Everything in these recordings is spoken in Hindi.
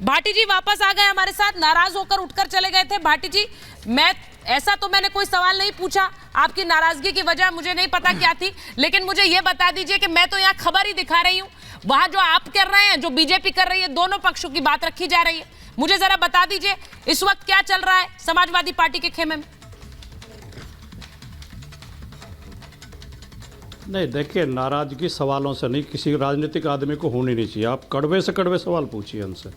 भाटी जी वापस आ गए हमारे साथ, नाराज होकर उठकर चले गए थे। भाटी जी, मैंने कोई सवाल नहीं पूछा, आपकी नाराजगी की वजह मुझे नहीं पता क्या थी, लेकिन मुझे यह बता दीजिए कि मैं तो यहाँ खबर ही दिखा रही हूँ, वहां जो आप कर रहे हैं, जो बीजेपी कर रही है, दोनों पक्षों की बात रखी जा रही है। मुझे जरा बता दीजिए इस वक्त क्या चल रहा है समाजवादी पार्टी के खेमे में। नहीं, देखिए, नाराजगी सवालों से नहीं, किसी राजनीतिक आदमी को होनी नहीं चाहिए। आप कड़वे से कड़वे सवाल पूछिए उनसे,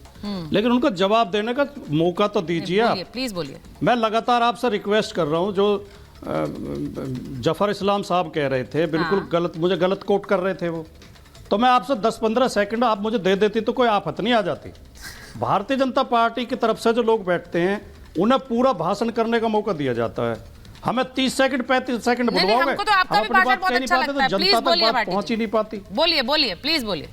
लेकिन उनको जवाब देने का मौका तो दीजिए। आप प्लीज बोलिए। मैं लगातार आपसे रिक्वेस्ट कर रहा हूं, जो जफर इस्लाम साहब कह रहे थे, बिल्कुल गलत, मुझे गलत कोट कर रहे थे वो, तो मैं आपसे 10-15 सेकंड आप मुझे दे देती तो कोई आफत नहीं आ जाती। भारतीय जनता पार्टी की तरफ से जो लोग बैठते हैं उन्हें पूरा भाषण करने का मौका दिया जाता है। हमें 30 सेकंड 35 सेकंड बुलवाओगे, हमको तो आपका भी भाषण बहुत अच्छा लगता है। प्लीज बोलिए, पहुंच ही नहीं पाती। बोलिए, प्लीज बोलिए।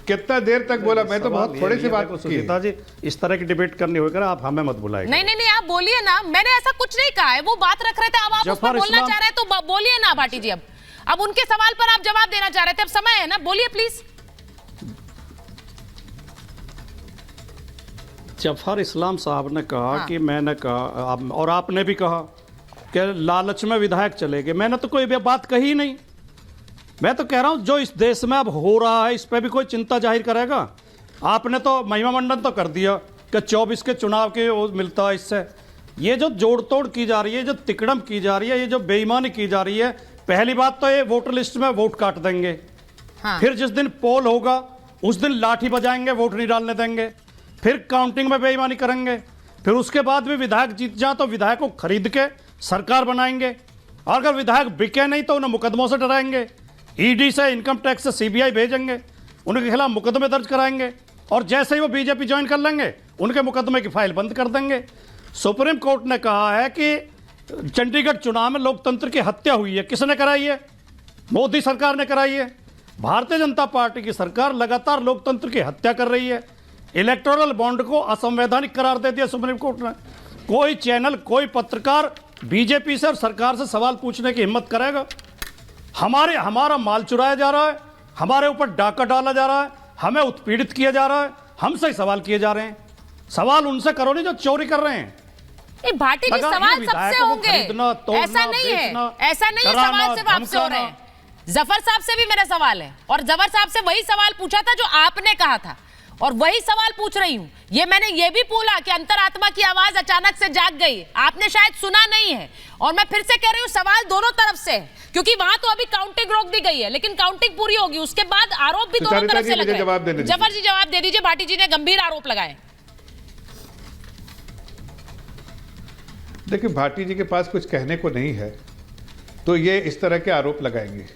कितना देर तक बोला? मैं तो बहुत थोड़ी सी बात की। सुनीता जी, इस तरह की डिबेट करनी होगी, आप हमें मत बुलाइए। नहीं, आप बोलिए ना, मैंने ऐसा कुछ नहीं कहा है। वो बात रख रहे थे, अब आप उस पर बोलना चाह रहे हैं तो बोलिए ना भाटी जी। अब उनके सवाल पर आप जवाब देना चाह रहे थे, अब समय है ना, बोलिए प्लीज। जफर इस्लाम साहब ने कहा कि मैंने कहा, और आपने भी कहा कि लालच में विधायक चले गए। मैंने तो कोई भी बात कही ही नहीं। मैं तो कह रहा हूं जो इस देश में अब हो रहा है, इस पर भी कोई चिंता जाहिर करेगा। आपने तो महिमा मंडन तो कर दिया कि 24 के चुनाव के वो मिलता है इससे। ये जो जोड़ तोड़ की जा रही है, जो तिकड़म की जा रही है, ये जो बेईमानी की जा रही है, पहली बात तो ये वोटर लिस्ट में वोट काट देंगे। फिर जिस दिन पोल होगा उस दिन लाठी बजाएंगे, वोट नहीं डालने देंगे। फिर काउंटिंग में बेईमानी करेंगे। फिर उसके बाद भी विधायक जीत जाए तो विधायक को खरीद के सरकार बनाएंगे, और अगर विधायक बिके नहीं तो उन्हें मुकदमों से डराएंगे। ईडी से, इनकम टैक्स से सीबीआई भेजेंगे, उनके खिलाफ मुकदमे दर्ज कराएंगे, और जैसे ही वो बीजेपी ज्वाइन कर लेंगे उनके मुकदमे की फाइल बंद कर देंगे। सुप्रीम कोर्ट ने कहा है कि चंडीगढ़ चुनाव में लोकतंत्र की हत्या हुई है। किसने कराई है? मोदी सरकार ने कराई है। भारतीय जनता पार्टी की सरकार लगातार लोकतंत्र की हत्या कर रही है। इलेक्टोरल बॉन्ड को असंवैधानिक करार दे दिया सुप्रीम कोर्ट ने। कोई चैनल, कोई पत्रकार बीजेपी से और सरकार से सवाल पूछने की हिम्मत करेगा? हमारा माल चुराया जा रहा है, हमारे ऊपर डाका डाला जा रहा है, हमें उत्पीड़ित किया जा रहा है, हमसे ही सवाल किए जा रहे हैं। सवाल उनसे करो नहीं जो चोरी कर रहे हैं। भाटी जी, सवाल सबसे होंगे, ऐसा नहीं है, सवाल सिर्फ आपसे हो रहे हैं। जफर साहब से भी मेरा सवाल है, और जफर साहब से वही सवाल पूछा था जो आपने कहा था, और वही सवाल पूछ रही हूं। मैंने ये भी बोला कि अंतरात्मा की आवाज अचानक से जाग गई, आपने शायद सुना नहीं है। और मैं फिर से कह रही हूं, सवाल दोनों तरफ से है, क्योंकि वहां तो अभी काउंटिंग रोक दी गई है, लेकिन काउंटिंग पूरी होगी, उसके बाद आरोप भी दोनों तरफ से लग रहे हैं। जफर जी जवाब दे दीजिए, भाटी जी ने गंभीर आरोप लगाए। देखिए, भाटी जी के पास कुछ कहने को नहीं है तो ये इस तरह के आरोप लगाएंगे।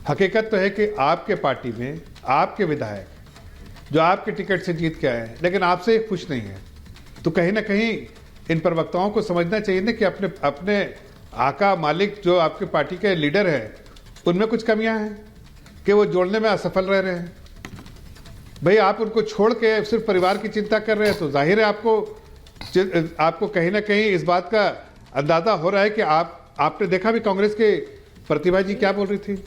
हकीकत तो है कि आपके पार्टी में आपके विधायक जो आपके टिकट से जीत के आए हैं, लेकिन आपसे खुश नहीं है, तो कहीं ना कहीं इन प्रवक्ताओं को समझना चाहिए ना कि अपने आका मालिक जो आपके पार्टी के लीडर हैं उनमें कुछ कमियां हैं कि वो जोड़ने में असफल रह रहे हैं। भाई, आप उनको छोड़ के सिर्फ परिवार की चिंता कर रहे हैं, तो जाहिर है आपको कहीं ना कहीं इस बात का अंदाजा हो रहा है कि आपने देखा भी कांग्रेस के प्रतिभा जी क्या बोल रही थी,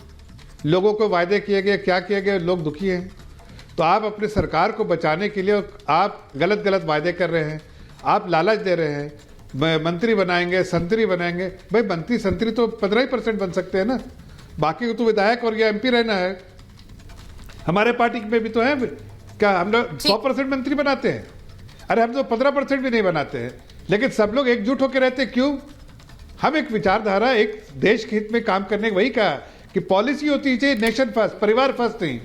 लोगों को वायदे किए गए, क्या किए गए, लोग दुखी हैं। तो आप अपने सरकार को बचाने के लिए आप गलत वायदे कर रहे हैं, आप लालच दे रहे हैं, मंत्री बनाएंगे, संतरी बनाएंगे। भाई, मंत्री संतरी तो 15% बन सकते हैं ना, बाकी तो विधायक और ये एमपी रहना है। हमारे पार्टी में भी तो है, क्या हम लोग 100% मंत्री बनाते हैं? अरे हम तो 15% भी नहीं बनाते हैं, लेकिन सब लोग एकजुट होकर रहते। क्यों? हम एक विचारधारा, एक देश के हित में काम करने, वही कहा कि पॉलिसी होती चाहिए नेशन फर्स्ट, परिवार फर्स्ट नहीं।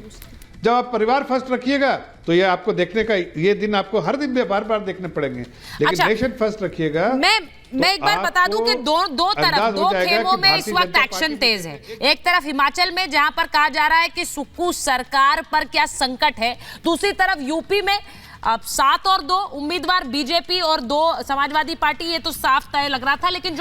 जब आप परिवार फर्स्ट रखिएगा तो ये आपको देखने का, ये दिन आपको हर दिन में बार देखने पड़ेंगे, लेकिन नेशन फर्स्ट रखिएगा। मैं एक बार बता दूं कि दो खेमों में इस वक्त एक्शन तेज है। एक तरफ हिमाचल में जहां पर कहा जा रहा है कि सुक्खू सरकार पर क्या संकट है, दूसरी तरफ यूपी में अब 7 और 2 उम्मीदवार बीजेपी और 2 समाजवादी पार्टी, ये तो साफ तय लग रहा था, लेकिन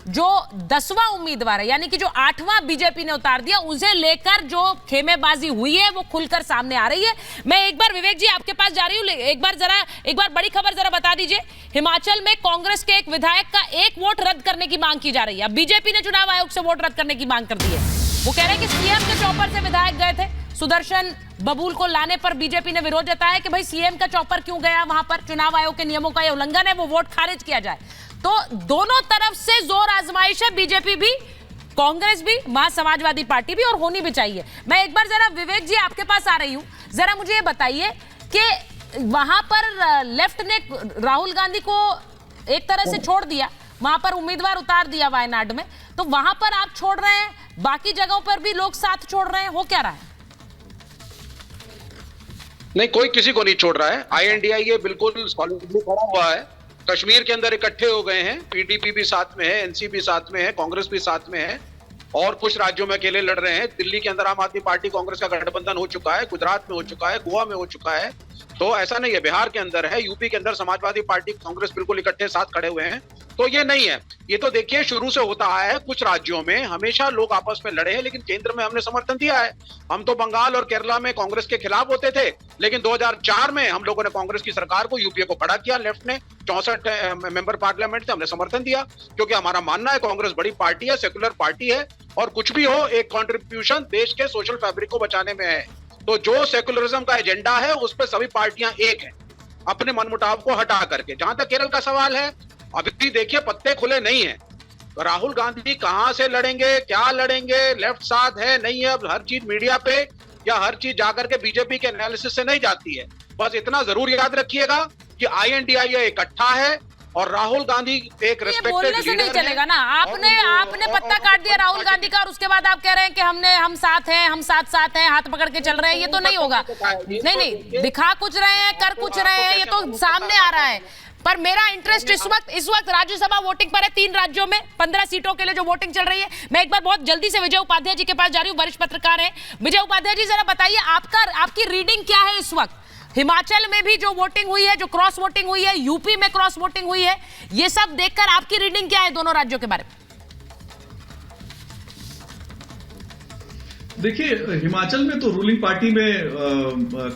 जो 10वां उम्मीदवार है, यानी कि जो 8वां बीजेपी ने उतार दिया, उसे लेकर जो खेमेबाजी हुई है वो खुलकर सामने आ रही है। मैं एक बार विवेक जी आपके पास जा रही हूं, एक बार बड़ी खबर जरा बता दीजिए। हिमाचल में कांग्रेस के एक विधायक का 1 वोट रद्द करने की मांग की जा रही है। अब बीजेपी ने चुनाव आयोग से वोट रद्द करने की मांग कर दी है। वो कह रहे हैं कि सीएम के चौपर से विधायक गए थे, सुदर्शन बबूल को लाने पर बीजेपी ने विरोध जताया कि भाई सीएम का चॉपर क्यों गया वहां पर, चुनाव आयोग के नियमों का यह उल्लंघन है, वो वोट खारिज किया जाए। तो दोनों तरफ से जोर आजमाइश है, बीजेपी भी, कांग्रेस भी, वहां समाजवादी पार्टी भी, और होनी भी चाहिए। मैं एक बार जरा विवेक जी आपके पास आ रही हूं, जरा मुझे ये बताइए कि वहां पर लेफ्ट ने राहुल गांधी को एक तरह से छोड़ दिया, वहां पर उम्मीदवार उतार दिया वायनाड में, तो वहां पर आप छोड़ रहे हैं, बाकी जगहों पर भी लोग साथ छोड़ रहे हैं, हो क्या रहा है? नहीं, कोई किसी को नहीं छोड़ रहा है। INDIA बिल्कुल सॉलिडली खड़ा हुआ है, कश्मीर के अंदर इकट्ठे हो गए हैं, PDP भी साथ में है, NC भी साथ में है, कांग्रेस भी साथ में है, और कुछ राज्यों में अकेले लड़ रहे हैं। दिल्ली के अंदर आम आदमी पार्टी कांग्रेस का गठबंधन हो चुका है, गुजरात में हो चुका है, गोवा में हो चुका है, तो ऐसा नहीं है। बिहार के अंदर है, यूपी के अंदर समाजवादी पार्टी कांग्रेस बिल्कुल इकट्ठे साथ खड़े हुए हैं। तो ये नहीं है, ये तो देखिए शुरू से होता आया है। कुछ राज्यों में हमेशा लोग आपस में लड़े हैं, लेकिन केंद्र में हमने समर्थन दिया है। हम तो बंगाल और केरला में कांग्रेस के खिलाफ होते थे, लेकिन 2004 में हम लोगों ने कांग्रेस की सरकार को, यूपीए को खड़ा किया। लेफ्ट ने 64 मेंबर पार्लियामेंट से हमने समर्थन दिया, क्योंकि हमारा मानना है कांग्रेस बड़ी पार्टी है, सेक्युलर पार्टी है, और कुछ भी हो एक कंट्रीब्यूशन देश के सोशल फैब्रिक को बचाने में है। तो जो सेक्युलरिज्म का एजेंडा है उस पर सभी पार्टियां एक हैं, अपने मनमुटाव को हटा करके। जहां तक केरल का सवाल है, अभी देखिए पत्ते खुले नहीं है, तो राहुल गांधी कहां से लड़ेंगे, क्या लड़ेंगे, लेफ्ट साथ है नहीं है, अब हर चीज मीडिया पे या हर चीज जाकर के बीजेपी के एनालिसिस से नहीं जाती है। बस इतना जरूर याद रखिएगा कि INDIA इकट्ठा है और राहुल गांधी एक रिस्पेक्टेड लीडर नहीं चलेगा ना। आपने पत्ता काट दिया राहुल गांधी का, और उसके बाद आप कह रहे हैं कि हम साथ हैं, हम साथ हैं, हाथ पकड़ के चल रहे हैं, ये तो नहीं होगा। नहीं, दिखा कुछ रहे हैं, कर कुछ रहे हैं, ये तो सामने आ रहा है। पर मेरा इंटरेस्ट इस वक्त राज्यसभा वोटिंग पर है। 3 राज्यों में 15 सीटों के लिए जो वोटिंग चल रही है। मैं एक बार बहुत जल्दी से विजय उपाध्याय जी के पास जा रही हूँ, वरिष्ठ पत्रकार हैं। विजय उपाध्याय जी, जरा बताइए आपकी रीडिंग क्या है इस वक्त? हिमाचल में भी जो वोटिंग हुई है, जो क्रॉस वोटिंग हुई है, यूपी में क्रॉस वोटिंग हुई है, ये सब देखकर आपकी रीडिंग क्या है दोनों राज्यों के बारे में? देखिए, हिमाचल में तो रूलिंग पार्टी में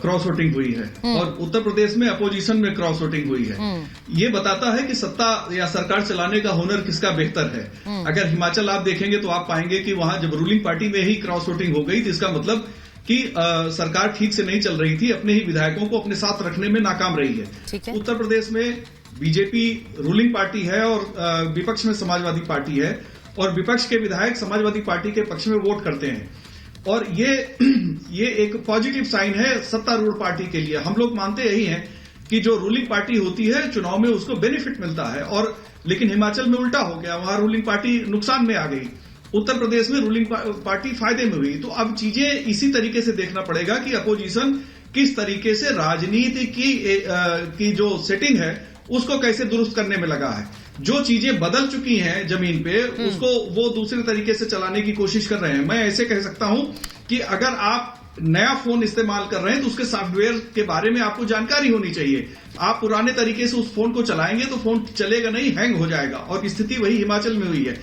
क्रॉस वोटिंग हुई है और उत्तर प्रदेश में अपोजिशन में क्रॉस वोटिंग हुई है। ये बताता है कि सत्ता या सरकार चलाने का हुनर किसका बेहतर है। अगर हिमाचल आप देखेंगे तो आप पाएंगे कि वहां जब रूलिंग पार्टी में ही क्रॉस वोटिंग हो गई तो इसका मतलब कि सरकार ठीक से नहीं चल रही थी, अपने ही विधायकों को अपने साथ रखने में नाकाम रही है। उत्तर प्रदेश में बीजेपी रूलिंग पार्टी है और विपक्ष में समाजवादी पार्टी है, और विपक्ष के विधायक समाजवादी पार्टी के पक्ष में वोट करते हैं, और ये एक पॉजिटिव साइन है सत्तारूढ़ पार्टी के लिए। हम लोग मानते यही हैं कि जो रूलिंग पार्टी होती है चुनाव में उसको बेनिफिट मिलता है, और लेकिन हिमाचल में उल्टा हो गया, वहां रूलिंग पार्टी नुकसान में आ गई, उत्तर प्रदेश में रूलिंग पार्टी फायदे में हुई। तो अब चीजें इसी तरीके से देखना पड़ेगा कि अपोजिशन किस तरीके से राजनीति की जो सेटिंग है उसको कैसे दुरुस्त करने में लगा है। जो चीजें बदल चुकी हैं जमीन पे उसको वो दूसरे तरीके से चलाने की कोशिश कर रहे हैं। मैं ऐसे कह सकता हूं कि अगर आप नया फोन इस्तेमाल कर रहे हैं तो उसके सॉफ्टवेयर के बारे में आपको जानकारी होनी चाहिए। आप पुराने तरीके से उस फोन को चलाएंगे तो फोन चलेगा नहीं, हैंग हो जाएगा, और स्थिति वही हिमाचल में हुई है।